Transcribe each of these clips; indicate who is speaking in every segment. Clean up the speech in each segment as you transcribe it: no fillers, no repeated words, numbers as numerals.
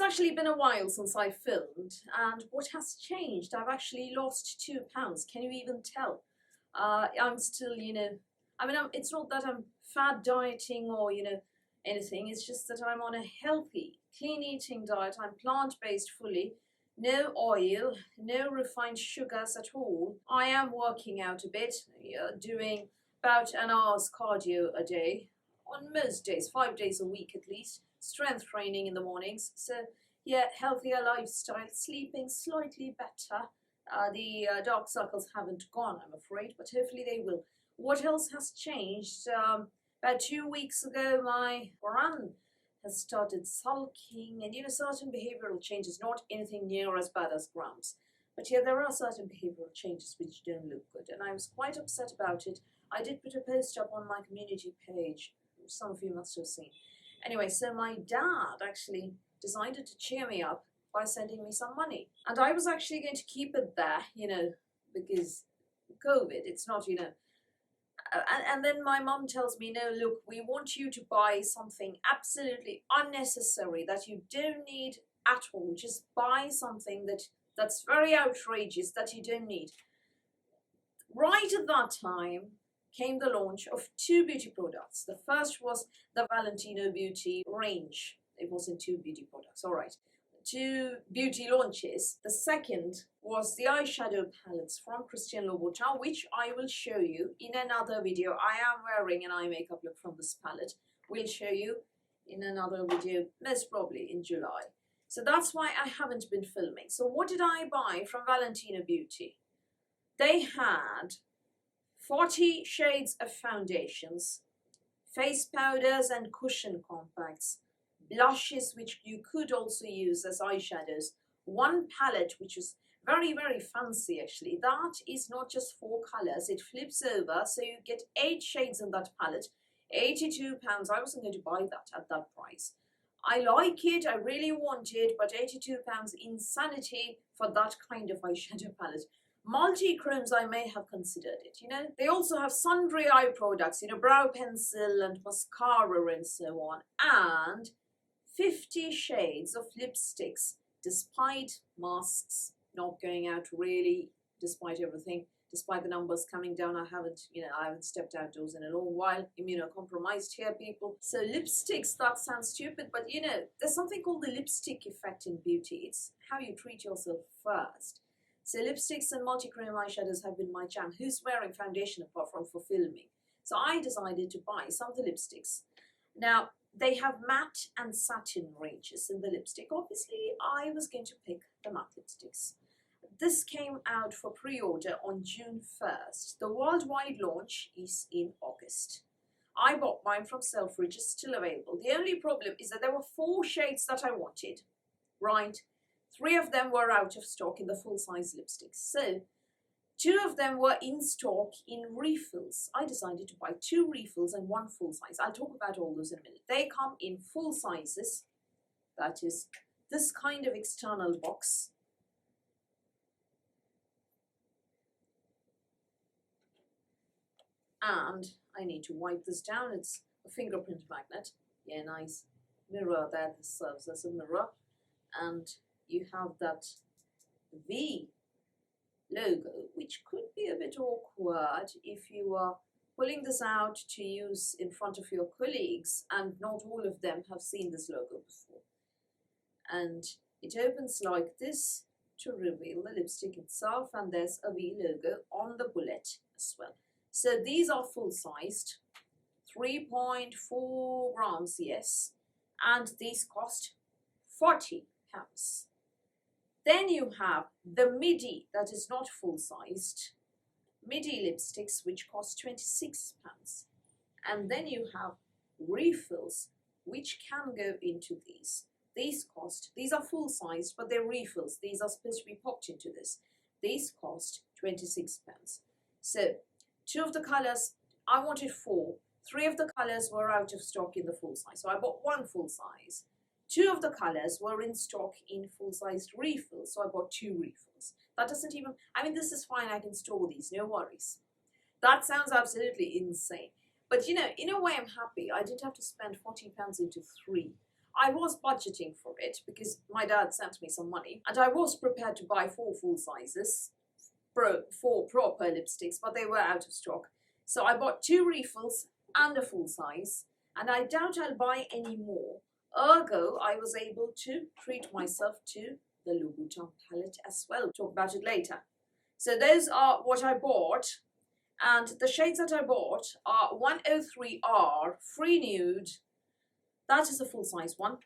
Speaker 1: actually been a while since I filmed, and what has changed? I've actually lost 2 pounds. Can you even tell? I'm still, it's not that I'm fad dieting or, anything. It's just that I'm on a healthy, clean eating diet. I'm plant-based fully. No oil, no refined sugars at all. I am working out a bit, doing about an hour's cardio a day. On most days, 5 days a week at least. Strength training in the mornings. So yeah, healthier lifestyle, sleeping slightly better. The dark circles haven't gone, I'm afraid, but hopefully they will. What else has changed? About 2 weeks ago, my run has started sulking, and certain behavioral changes, not anything near as bad as grams. But yeah, there are certain behavioral changes which don't look good, and I was quite upset about it. I did put a post up on my community page, which some of you must have seen. Anyway, so my dad actually decided to cheer me up by sending me some money. And I was actually going to keep it there, because COVID, it's not, And then my mum tells me, no, look, we want you to buy something absolutely unnecessary that you don't need at all. Just buy something that's very outrageous that you don't need. Right at that time came the launch of 2 beauty products. The first was the Valentino beauty range. It wasn't 2 beauty products, all right. 2 beauty launches. The second was the eyeshadow palettes from Christian Louboutin, which I will show you in another video. I am wearing an eye makeup look from this palette. We'll show you in another video, most probably in July. So that's why I haven't been filming. So what did I buy from Valentino Beauty? They had 40 shades of foundations, face powders and cushion compacts, blushes which you could also use as eyeshadows, 1 palette which is very, very fancy actually. That is not just 4 colors, it flips over, so you get 8 shades in that palette. 82 pounds, I wasn't going to buy that at that price. I like it, I really want it, but 82 pounds, insanity for that kind of eyeshadow palette. Multi-chromes, I may have considered it, They also have sundry eye products, brow pencil and mascara and so on. And 50 shades of lipsticks, despite masks not going out really, despite everything, despite the numbers coming down. I haven't stepped outdoors in a long while. Immunocompromised here, people. So lipsticks, that sounds stupid, but there's something called the lipstick effect in beauty. It's how you treat yourself first. So lipsticks and multi-chrome eyeshadows have been my jam. Who's wearing foundation apart from for filming? So I decided to buy some of the lipsticks. Now, they have matte and satin ranges in the lipstick. Obviously, I was going to pick the matte lipsticks. This came out for pre-order on June 1st. The worldwide launch is in August. I bought mine from Selfridges, it's still available. The only problem is that there were 4 shades that I wanted, right? 3 of them were out of stock in the full-size lipsticks. So 2 of them were in stock in refills. I decided to buy 2 refills and 1 full size. I'll talk about all those in a minute. They come in full sizes. That is this kind of external box. And I need to wipe this down. It's a fingerprint magnet. Yeah, nice mirror there. This serves as a mirror. And you have that V logo, which could be a bit awkward if you are pulling this out to use in front of your colleagues and not all of them have seen this logo before. And it opens like this to reveal the lipstick itself, and there's a V logo on the bullet as well. So these are full-sized, 3.4 grams, yes, and these cost £40. Then you have the midi that is not full-sized, midi lipsticks which cost £26. And then you have refills which can go into these. These are full-sized, but they're refills. These are supposed to be popped into this. These cost £26. So 2 of the colors, I wanted 4. 3 of the colors were out of stock in the full size. So I bought 1 full size. 2 of the colors were in stock in full-sized refills, so I bought 2 refills. That doesn't even, this is fine, I can store these, no worries. That sounds absolutely insane. But in a way I'm happy. I didn't have to spend £40 into 3. I was budgeting for it because my dad sent me some money and I was prepared to buy 4 full sizes, 4 proper lipsticks, but they were out of stock. So I bought 2 refills and a full size, and I doubt I'll buy any more. Ergo, I was able to treat myself to the Louboutin palette as well. Talk about it later. So those are what I bought, and the shades that I bought are 103R Free Nude. That is a full size one.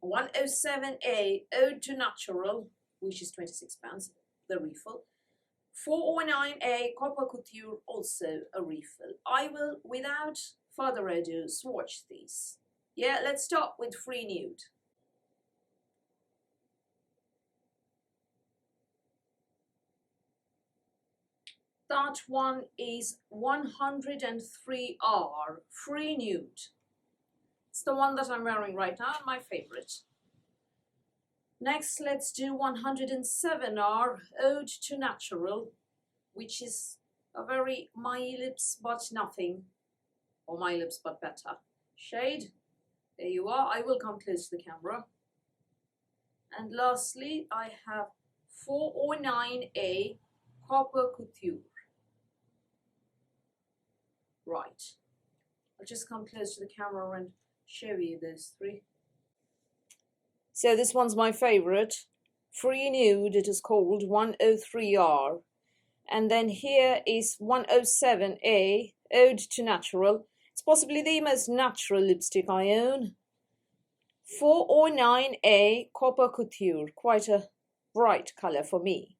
Speaker 1: 107A Ode to Natural, which is £26, the refill. 409A Copper Couture, also a refill. I will, without further ado, swatch these. Yeah, let's start with Free Nude. That one is 103R Free Nude. It's the one that I'm wearing right now, my favorite. Next, let's do 107R Ode to Natural, which is a very My Lips But Nothing, or My Lips But Better shade. There you are. I will come close to the camera. And lastly, I have 409A Copper Couture. Right. I'll just come close to the camera and show you those 3. So this one's my favorite. Free Nude, it is called 103R. And then here is 107A Ode to Natural. It's possibly the most natural lipstick I own. 409A Copper Couture, quite a bright colour for me.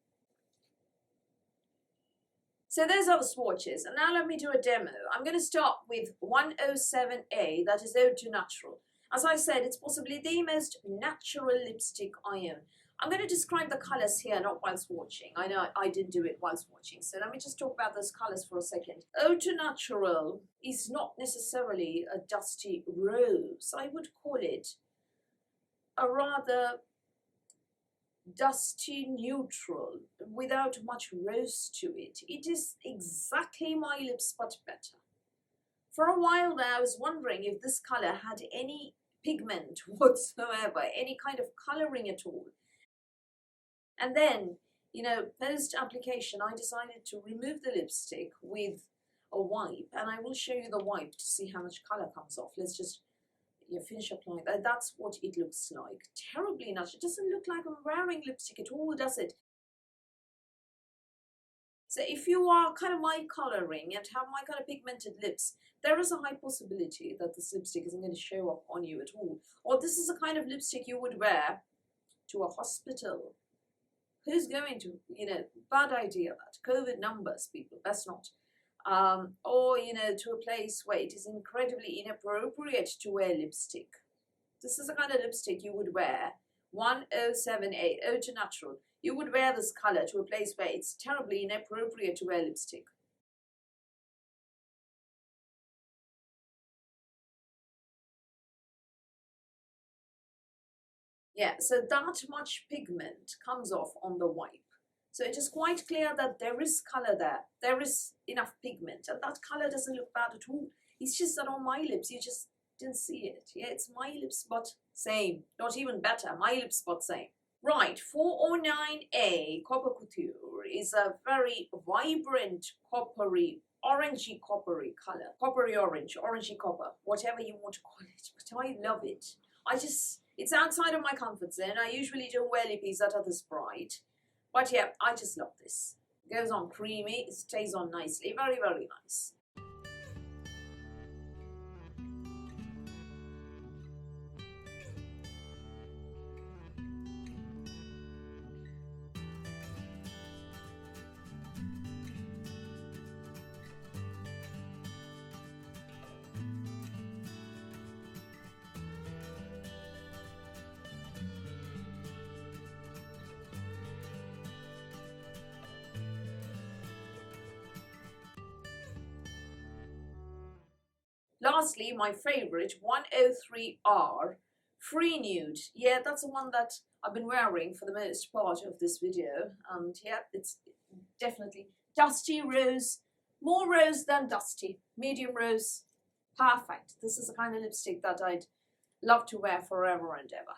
Speaker 1: So those are the swatches, and now let me do a demo. I'm going to start with 107A, that is Ode to Natural. As I said, it's possibly the most natural lipstick I own. I'm going to describe the colours here, not while swatching. I know I didn't do it while swatching, so let me just talk about those colours for a second. Ode to Natural is not necessarily a dusty rose. I would call it a rather dusty neutral without much rose to it. It is exactly My Lips But Better. For a while there I was wondering if this colour had any pigment whatsoever, any kind of colouring at all. And then, post application I decided to remove the lipstick with a wipe, and I will show you the wipe to see how much colour comes off. Let's just finish applying that. That's what it looks like. Terribly natural. It doesn't look like I'm wearing lipstick at all, does it? So if you are kind of my colouring and have my kind of pigmented lips, there is a high possibility that this lipstick isn't going to show up on you at all. Or this is a kind of lipstick you would wear to a hospital. Who's going to, bad idea that. COVID numbers, people, best not. Or, to a place where it is incredibly inappropriate to wear lipstick. This is the kind of lipstick you would wear. 107A, Ode to Natural. You would wear this colour to a place where it's terribly inappropriate to wear lipstick. Yeah, so that much pigment comes off on the wipe. So it is quite clear that there is colour there. There is enough pigment, and that colour doesn't look bad at all. It's just that on my lips, you just didn't see it. Yeah, it's My Lips But same. Not even better. My Lips But same. Right, 409A Copper Couture is a very vibrant coppery, orangey coppery colour. Coppery orange, orangey copper, whatever you want to call it. But I love it. It's outside of my comfort zone. I usually don't wear lippies that are this bright. But yeah, I just love this. It goes on creamy, it stays on nicely. Very, very nice. Lastly, my favorite, 103R Free Nude. Yeah, that's the one that I've been wearing for the most part of this video. And yeah, it's definitely dusty rose, more rose than dusty, medium rose, perfect. This is the kind of lipstick that I'd love to wear forever and ever.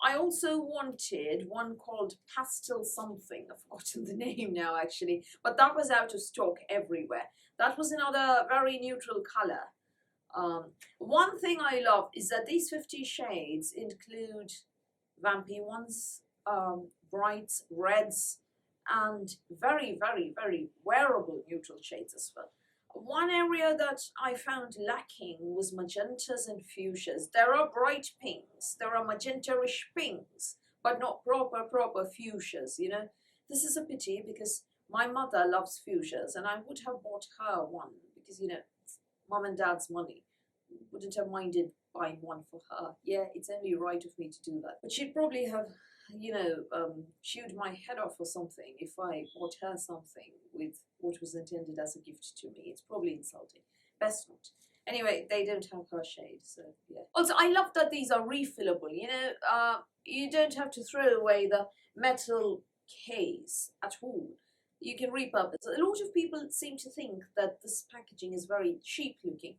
Speaker 1: I also wanted one called Pastel something. I've forgotten the name now actually, but that was out of stock everywhere. That was another very neutral color. One thing I love is that these 50 shades include vampy ones, brights, reds, and very, very, very wearable neutral shades as well. One area that I found lacking was magentas and fuchsias. There are bright pinks, there are magenta-ish pinks, but not proper fuchsias, you know. This is a pity because my mother loves fuchsias and I would have bought her one because, you know, it's mum and dad's money. Wouldn't have minded buying one for her. Yeah, it's only right of me to do that. But she'd probably have, you know, chewed my head off or something if I bought her something with what was intended as a gift to me. It's probably insulting. Best not. Anyway, they don't have her shade, so yeah. Also, I love that these are refillable, you know. You don't have to throw away the metal case at all. You can repurpose. A lot of people seem to think that this packaging is very cheap looking.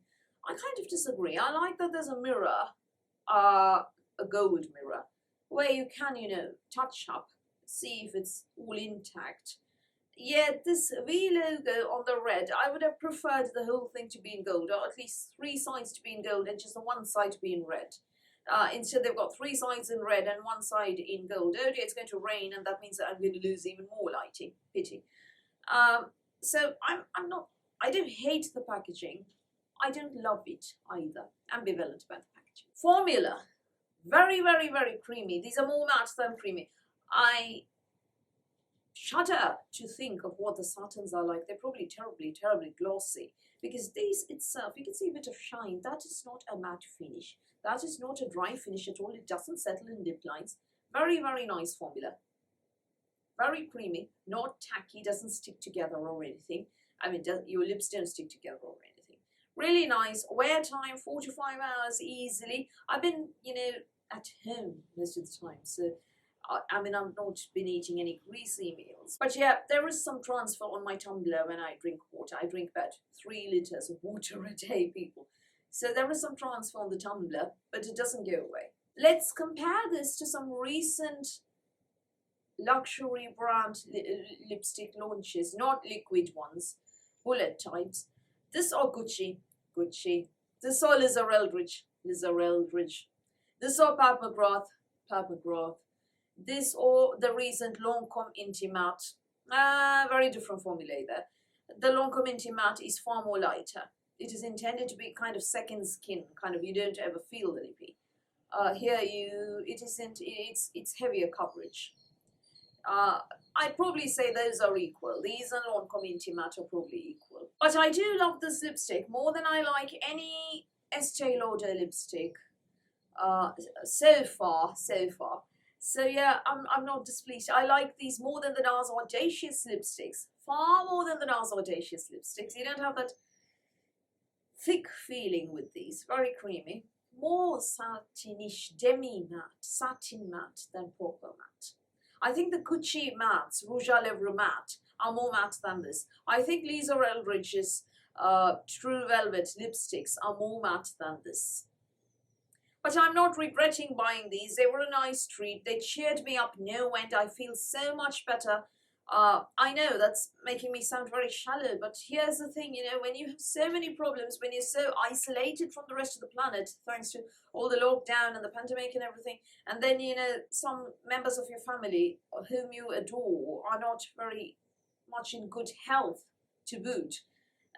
Speaker 1: I kind of disagree. I like that there's a mirror, a gold mirror, where you can, you know, touch up, see if it's all intact. Yeah, this V logo on the red, I would have preferred the whole thing to be in gold, or at least 3 sides to be in gold and just the one side to be in red. Instead, they've got 3 sides in red and 1 side in gold. Oh dear, it's going to rain, and that means that I'm going to lose even more lighting. Pity. So I don't hate the packaging. I don't love it either. Ambivalent about the packaging. Formula. Very, very, very creamy. These are more matte than creamy. I shudder to think of what the satins are like. They're probably terribly, terribly glossy. Because these itself, you can see a bit of shine. That is not a matte finish. That is not a dry finish at all. It doesn't settle in lip lines. Very, very nice formula. Very creamy. Not tacky. Doesn't stick together or anything. I mean, your lips don't stick together or anything. Really nice. Wear time, 4 to 5 hours easily. I've been, you know, at home most of the time. So, I mean, I've not been eating any greasy meals. But yeah, there is some transfer on my tumbler when I drink water. I drink about 3 liters of water a day, people. So there is some transfer on the tumbler, but it doesn't go away. Let's compare this to some recent luxury brand lipstick launches, not liquid ones, bullet types. This or Gucci. This or Liz Eldridge. This or Pat McGrath. This or the recent Lancome Intimate. Very different formulae there. The Lancome Intimate is far more lighter. It is intended to be kind of second skin, kind of you don't ever feel the lippy. Here it's heavier coverage. I'd probably say those are equal. These and Lancome Intimate are probably equal. But I do love this lipstick more than I like any Estee Lauder lipstick so far. So yeah, I'm not displeased. I like these more than the NARS Audacious lipsticks. Far more than the NARS Audacious lipsticks. You don't have that thick feeling with these. Very creamy. More satinish, demi-matte, satin matte than proper matte. I think the Gucci mattes, Rouge à Lèvres matte, are more matte than this. I think Lisa Eldridge's True Velvet lipsticks are more matte than this. But I'm not regretting buying these. They were a nice treat. They cheered me up no end. I feel so much better. I know that's making me sound very shallow, but here's the thing, you know, when you have so many problems, when you're so isolated from the rest of the planet, thanks to all the lockdown and the pandemic and everything, and then, you know, some members of your family whom you adore are not very much in good health to boot,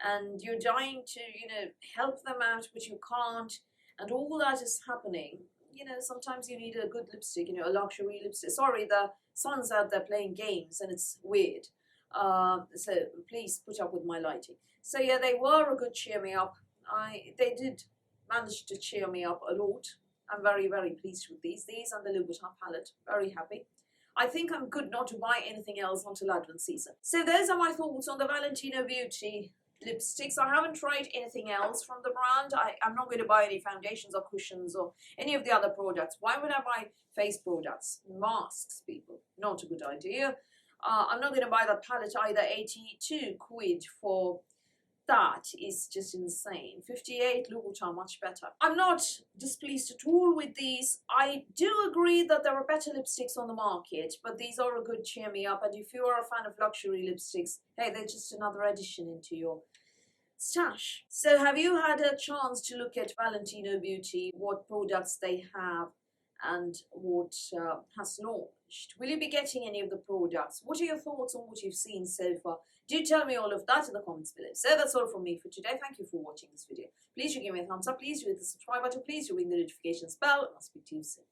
Speaker 1: and you're dying to, you know, help them out, but you can't, and all that is happening. You know, sometimes you need a good lipstick, you know, a luxury lipstick. Sorry, the son's out there playing games and it's weird. So please put up with my lighting. So yeah, they were a good cheer me up. They did manage to cheer me up a lot. I'm very, very pleased with these. These and the Louboutin palette. Very happy. I think I'm good not to buy anything else until Advent season. So those are my thoughts on the Valentino Beauty lipsticks. I haven't tried anything else from the brand. I'm not going to buy any foundations or cushions or any of the other products. Why would I buy face products? Masks, people. Not a good idea. I'm not going to buy that palette either. 82 quid for that is just insane. 58 Louboutin, much better. I'm not displeased at all with these. I do agree that there are better lipsticks on the market, but these are a good cheer me up. And if you are a fan of luxury lipsticks, hey, they're just another addition into your stash. So have you had a chance to look at Valentino Beauty, what products they have and what has launched? Will you be getting any of the products? What are your thoughts on what you've seen so far? Do tell me all of that in the comments below. So that's all from me for today. Thank you for watching this video. Please do give me a thumbs up. Please do hit the subscribe button. Please do ring the notifications bell. And I'll speak to you soon.